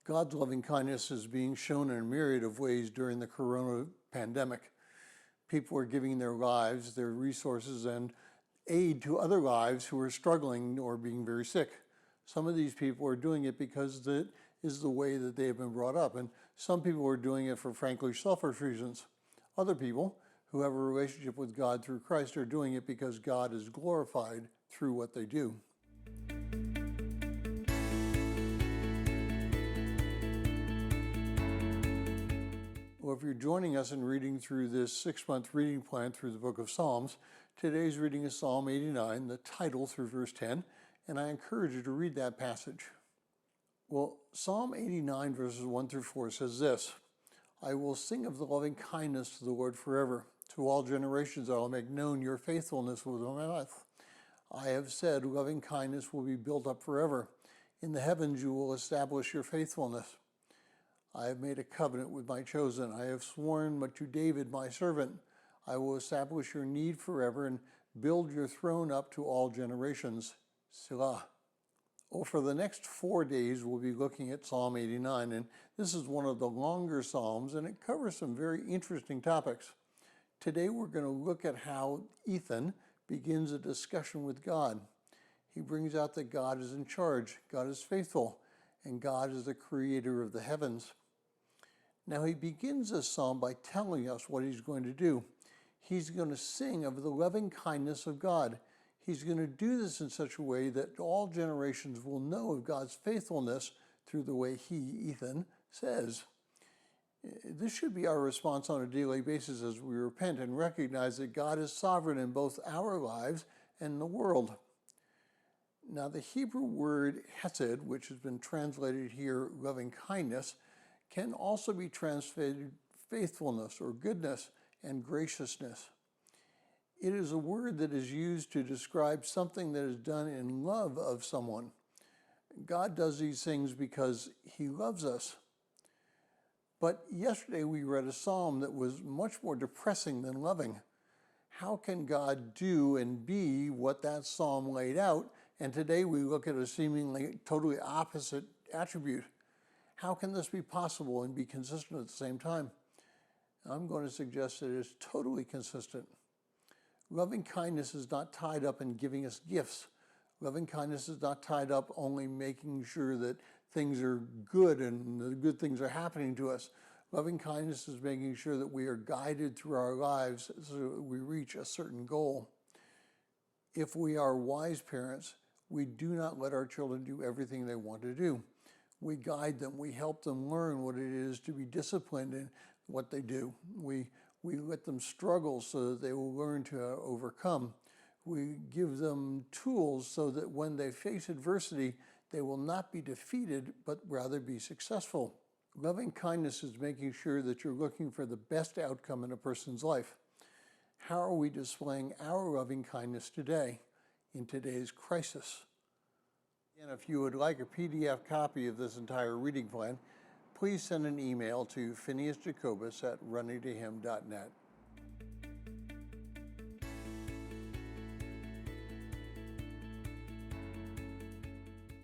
God's loving kindness is being shown in a myriad of ways during the corona pandemic. People are giving their lives, their resources, and aid to other lives who are struggling or being very sick. Some of these people are doing it because that is the way that they have been brought up, and some people are doing it for frankly selfish reasons. Other people who have a relationship with God through Christ are doing it because God is glorified through what they do. Well, if you're joining us in reading through this 6-month reading plan through the book of Psalms, today's reading is Psalm 89, the title through verse 10, and I encourage you to read that passage. Well, Psalm 89 verses 1 through 4 says this: I will sing of the loving kindness to the Lord forever. To all generations I will make known your faithfulness with my mouth. I have said, loving kindness will be built up forever. In the heavens you will establish your faithfulness. I have made a covenant with my chosen. I have sworn to David, my servant. I will establish your need forever and build your throne up to all generations. Selah. Well, for the next 4 days, we'll be looking at Psalm 89, and this is one of the longer Psalms, and it covers some very interesting topics. Today, we're going to look at how Ethan begins a discussion with God. He brings out that God is in charge, God is faithful, and God is the creator of the heavens. Now, he begins this psalm by telling us what he's going to do. He's going to sing of the loving kindness of God. He's going to do this in such a way that all generations will know of God's faithfulness through the way he, Ethan, says. This should be our response on a daily basis as we repent and recognize that God is sovereign in both our lives and the world. Now, the Hebrew word hesed, which has been translated here loving kindness, can also be translated faithfulness or goodness and graciousness. It is a word that is used to describe something that is done in love of someone. God does these things because he loves us. But yesterday we read a psalm that was much more depressing than loving. How can God do and be what that psalm laid out? And today we look at a seemingly totally opposite attribute. How can this be possible and be consistent at the same time? I'm going to suggest that it is totally consistent. Loving kindness is not tied up in giving us gifts. Loving kindness is not tied up only making sure that things are good and the good things are happening to us. Loving kindness is making sure that we are guided through our lives so that we reach a certain goal. If we are wise parents, we do not let our children do everything they want to do. We guide them. We help them learn what it is to be disciplined in what they do. We let them struggle so that they will learn to overcome. We give them tools so that when they face adversity, they will not be defeated, but rather be successful. Loving kindness is making sure that you're looking for the best outcome in a person's life. How are we displaying our loving kindness today, in today's crisis? And if you would like a PDF copy of this entire reading plan, please send an email to phineasjacobus@runningtohim.net.